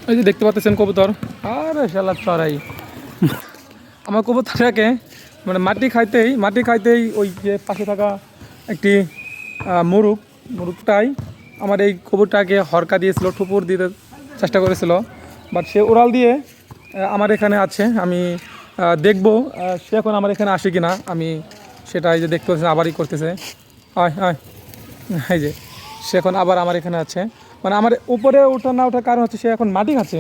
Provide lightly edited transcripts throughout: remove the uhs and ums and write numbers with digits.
এই যে দেখতে পাচ্ছেন কবুতর, আরে শালা চড়াই আমার কবুতরটাকে মানে মাটি খাইতেই ওই যে পাশে থাকা একটি মুরুগটাই আমার এই কবুতরটাকে হরকা দিয়েছিল, ঠুপুর দিতে চেষ্টা করেছিল, বাট সে ওরাল দিয়ে আমার এখানে আছে। আমি দেখবো সে এখন আমার এখানে আসে কিনা, আমি সেটা এই যে দেখতে পাচ্ছি আবারই করতেছে। আয় আয়, এই যে সে এখন আবার আমার এখানে আছে, মানে আমার উপরে ওঠা না ওঠার কারণ হচ্ছে সে এখন মাটি খাচ্ছে।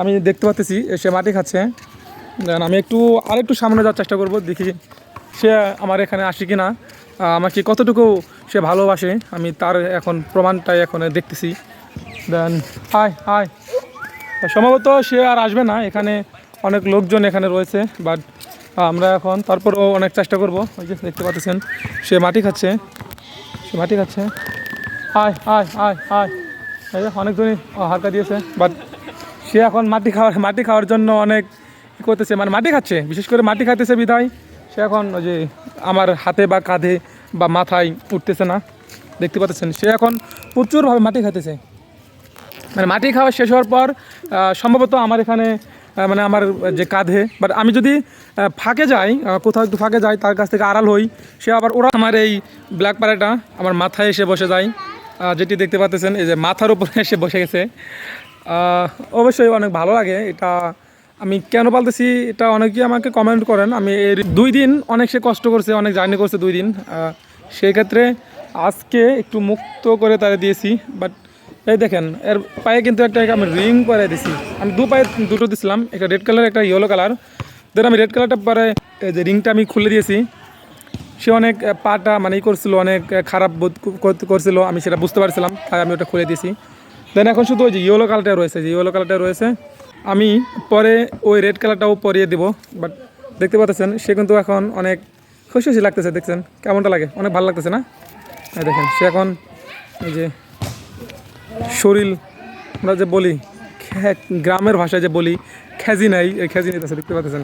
আমি দেখতে পাচ্ছি সে মাটি খাচ্ছে। আমি আরেকটু সামনে যাওয়ার চেষ্টা করব, দেখি সে আমার এখানে আসে কি না, আমাকে কতটুকু সে ভালোবাসে, আমি তার এখন প্রমাণটাই এখন দেখতেছি। দেন হায় হায়, সম্ভবত সে আর আসবে না, এখানে অনেক লোকজন এখানে রয়েছে, বাট আমরা এখন তারপরেও অনেক চেষ্টা করব। ওই যে দেখতে পাচ্ছেন সে মাটি খাচ্ছে, হায় হায় হায় হায়, এই যে অনেকজনই হালকা দিয়েছে, বাট সে এখন মাটি খাওয়ার জন্য অনেক কী করতেছে, মানে মাটি খাচ্ছে, বিশেষ করে মাটি খাইতেছে বিধায় সে এখন ওই যে আমার হাতে বা কাঁধে বা মাথায় উঠতেছে না। দেখতে পাচ্ছেন সে এখন প্রচুরভাবে মাটি খাইতেছে, মানে মাটি খাওয়া শেষ হওয়ার পর সম্ভবত আমার এখানে মানে আমার যে কাঁধে, বাট আমি যদি ফাঁকে যাই, কোথাও একটু ফাঁকে যাই, তার কাছ থেকে আড়াল হই, সে আবার ওরা আমার এই ব্ল্যাক প্যারেটটা আমার মাথায় এসে বসে যায়, যেটি দেখতে পাচ্ছেন এই যে মাথার উপরে এসে বসে গেছে। অবশ্যই অনেক ভালো লাগে এটা। আমি কেন বলতেছি এটা, অনেকেই আমাকে কমেন্ট করেন, আমি এর 2 দিন অনেক সে কষ্ট করছে, অনেক জার্নি করছে 2 দিন, সেই ক্ষেত্রে আজকে একটু মুক্ত করে তারা দিয়েছি। বাট এই দেখেন এর পায়ে কিন্তু একটা আমি রিং করে দিছি, আমি 2 পায়ে 2টো দিছিলাম, একটা রেড কালার একটা ইয়েলো কালার। দেন আমি রেড কালারটা পরে এই যে রিংটা আমি খুলে দিয়েছি। সে অনেক পাটা মানে করছিল, অনেক খারাপ বোধ করছিল, আমি সেটা বুঝতে পারছিলাম, তাই আমি ওটা খুলে দিয়েছি। দেন এখন শুধু ওই যে ইয়েলো কালারটা রয়েছে, আমি পরে ওই রেড কালারটাও পরিয়ে দেবো। বাট দেখতে পাচ্ছেন সে কিন্তু এখন অনেক খুশি লাগতেছে, দেখছেন কেমনটা লাগে, অনেক ভালো লাগতেছে না? দেখেন সে এখন এই যে শরীর, আমরা যে বলি গ্রামের ভাষায় যে বলি খেজি নাই, এই খেজি নিতেছে, দেখতে পাচ্ছেন।